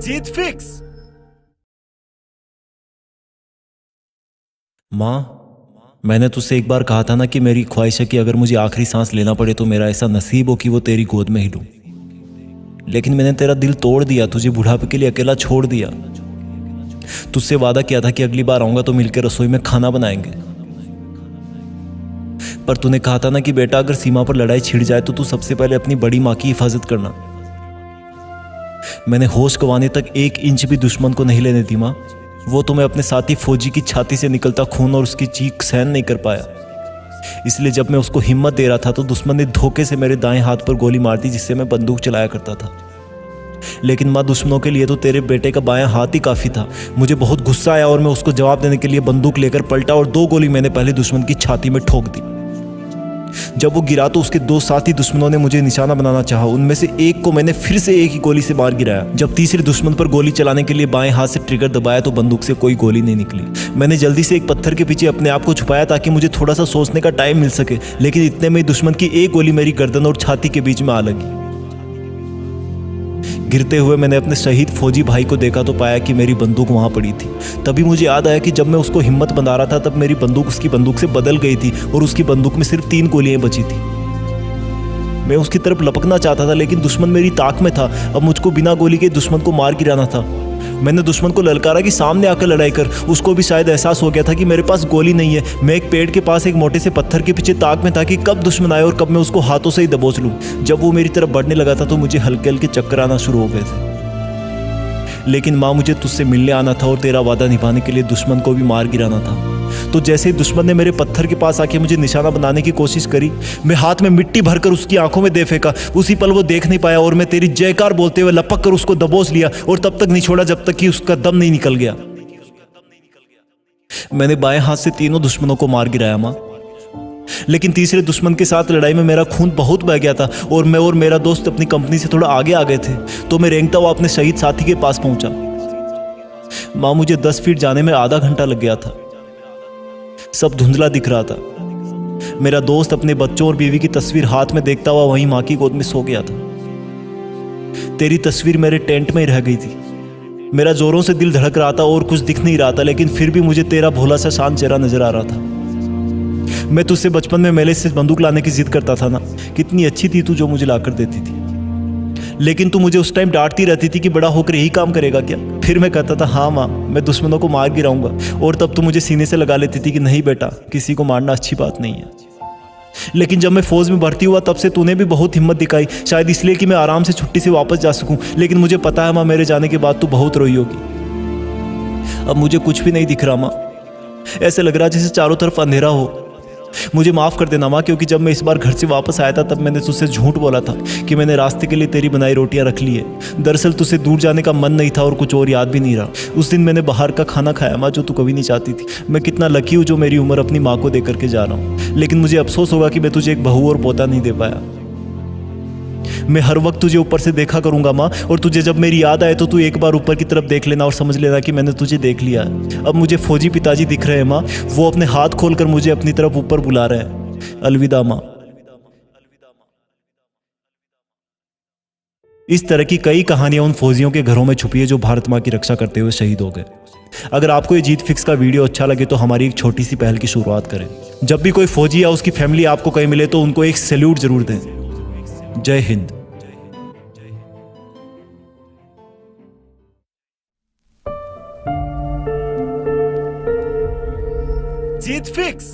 जीत fix. माँ, मैंने तुझसे एक बार कहा था ना कि मेरी ख्वाहिश है कि अगर मुझे आखिरी सांस लेना पड़े तो मेरा ऐसा नसीब हो कि वो तेरी गोद में ही लूं। लेकिन मैंने तेरा दिल तोड़ दिया, तुझे बुढ़ापे के लिए अकेला छोड़ दिया। तुझसे वादा किया था कि अगली बार आऊंगा तो मिलकर रसोई में खाना बनाएंगे। पर तूने कहा था ना कि बेटा अगर सीमा पर लड़ाई छिड़ जाए तो तू सबसे पहले अपनी बड़ी माँ की हिफाजत करना। मैंने होश गंवाने तक 1 इंच भी दुश्मन को नहीं लेने दी माँ। वो तो मैं अपने साथी फौजी की छाती से निकलता खून और उसकी चीख सहन नहीं कर पाया। इसलिए जब मैं उसको हिम्मत दे रहा था तो दुश्मन ने धोखे से मेरे दाएं हाथ पर गोली मार दी, जिससे मैं बंदूक चलाया करता था। लेकिन माँ, दुश्मनों के लिए तो तेरे बेटे का बायां हाथ ही काफी था। मुझे बहुत गुस्सा आया और मैं उसको जवाब देने के लिए बंदूक लेकर पलटा और 2 गोली मैंने पहले दुश्मन की छाती में ठोक दी। जब वो गिरा तो उसके 2 साथी दुश्मनों ने मुझे निशाना बनाना चाहा। उनमें से एक को मैंने फिर से एक ही गोली से मार गिराया। जब तीसरे दुश्मन पर गोली चलाने के लिए बाएं हाथ से ट्रिगर दबाया तो बंदूक से कोई गोली नहीं निकली। मैंने जल्दी से एक पत्थर के पीछे अपने आप को छुपाया ताकि मुझे थोड़ा सा सोचने का टाइम मिल सके, लेकिन इतने में दुश्मन की एक गोली मेरी गर्दन और छाती के बीच में आ लगी। गिरते हुए मैंने अपने शहीद फौजी भाई को देखा तो पाया कि मेरी बंदूक वहां पड़ी थी। तभी मुझे याद आया कि जब मैं उसको हिम्मत बंधा रहा था तब मेरी बंदूक उसकी बंदूक से बदल गई थी और उसकी बंदूक में सिर्फ 3 गोलियां बची थी। मैं उसकी तरफ लपकना चाहता था लेकिन दुश्मन मेरी ताक में था। अब मुझको बिना गोली के दुश्मन को मार गिराना था। मैंने दुश्मन को ललकारा कि सामने आकर लड़ाई कर। उसको भी शायद एहसास हो गया था कि मेरे पास गोली नहीं है। मैं एक पेड़ के पास एक मोटे से पत्थर के पीछे ताक में था कि कब दुश्मन आए और कब मैं उसको हाथों से ही दबोच लूं। जब वो मेरी तरफ बढ़ने लगा था तो मुझे हल्के हल्के चक्कर आना शुरू हो गए थे। लेकिन माँ, मुझे तुझसे मिलने आना था और तेरा वादा निभाने के लिए दुश्मन को भी मार गिराना था। तो जैसे ही दुश्मन ने मेरे पत्थर के पास आके मुझे निशाना बनाने की कोशिश करी, मैं हाथ में मिट्टी भरकर उसकी आंखों में दे फेंका। उसी पल वो देख नहीं पाया और मैं तेरी जयकार बोलते हुए लपक कर उसको दबोच लिया और तब तक नहीं छोड़ा जब तक कि उसका दम नहीं निकल गया। मैंने बाएं हाथ से तीनों दुश्मनों को मार गिराया माँ। लेकिन तीसरे दुश्मन के साथ लड़ाई में मेरा खून बहुत बह गया था और मैं और मेरा दोस्त अपनी कंपनी से थोड़ा आगे आ गए थे। तो मैं रेंगता हुआ अपने शहीद साथी के पास पहुंचा। माँ, मुझे 10 फीट जाने में आधा घंटा लग गया था। सब धुंधला दिख रहा था। मेरा दोस्त अपने बच्चों और बीवी की तस्वीर हाथ में देखता हुआ वहीं माँ की गोद में सो गया था। तेरी तस्वीर मेरे टेंट में ही रह गई थी। मेरा जोरों से दिल धड़क रहा था और कुछ दिख नहीं रहा था, लेकिन फिर भी मुझे तेरा भोला सा शांत चेहरा नजर आ रहा था। मैं तुझसे बचपन में मेले से बंदूक लाने की जिद करता था ना। कितनी अच्छी थी तू जो मुझे लाकर देती थी। लेकिन तू मुझे उस टाइम डांटती रहती थी कि बड़ा होकर यही काम करेगा क्या। फिर मैं कहता था हाँ माँ, मैं दुश्मनों को मार गिराऊंगा। और तब तू मुझे सीने से लगा लेती थी कि नहीं बेटा, किसी को मारना अच्छी बात नहीं है। लेकिन जब मैं फौज में भर्ती हुआ तब से तूने भी बहुत हिम्मत दिखाई, शायद इसलिए कि मैं आराम से छुट्टी से वापस जा सकूं। लेकिन मुझे पता है माँ, मेरे जाने के बाद तू बहुत रोई होगी। अब मुझे कुछ भी नहीं दिख रहा माँ। ऐसे लग रहा जैसे चारों तरफ अंधेरा हो। मुझे माफ़ कर देना माँ, क्योंकि जब मैं इस बार घर से वापस आया था तब मैंने तुझसे झूठ बोला था कि मैंने रास्ते के लिए तेरी बनाई रोटियां रख ली है। दरअसल तुझसे दूर जाने का मन नहीं था और कुछ और याद भी नहीं रहा। उस दिन मैंने बाहर का खाना खाया माँ, जो तू कभी नहीं चाहती थी। मैं कितना लकी हूँ जो मेरी उम्र अपनी माँ को दे करके जा रहा हूँ। लेकिन मुझे अफसोस होगा कि मैं तुझे एक बहू और पोता नहीं दे पाया। मैं हर वक्त तुझे ऊपर से देखा करूंगा माँ, और तुझे जब मेरी याद आए तो तू एक बार ऊपर की तरफ देख लेना और समझ लेना कि मैंने तुझे देख लिया है। अब मुझे फौजी पिताजी दिख रहे हैं माँ। वो अपने हाथ खोलकर मुझे अपनी तरफ ऊपर बुला रहे हैं। अलविदा माँ। इस तरह की कई कहानियां उन फौजियों के घरों में छुपी है जो भारत माँ की रक्षा करते हुए शहीद हो गए। अगर आपको ये जीत फिक्स का वीडियो अच्छा लगे तो हमारी एक छोटी सी पहल की शुरुआत करें। जब भी कोई फौजी या उसकी फैमिली आपको कहीं मिले तो उनको एक सैल्यूट जरूर दें। जय हिंद। जीत फिक्स।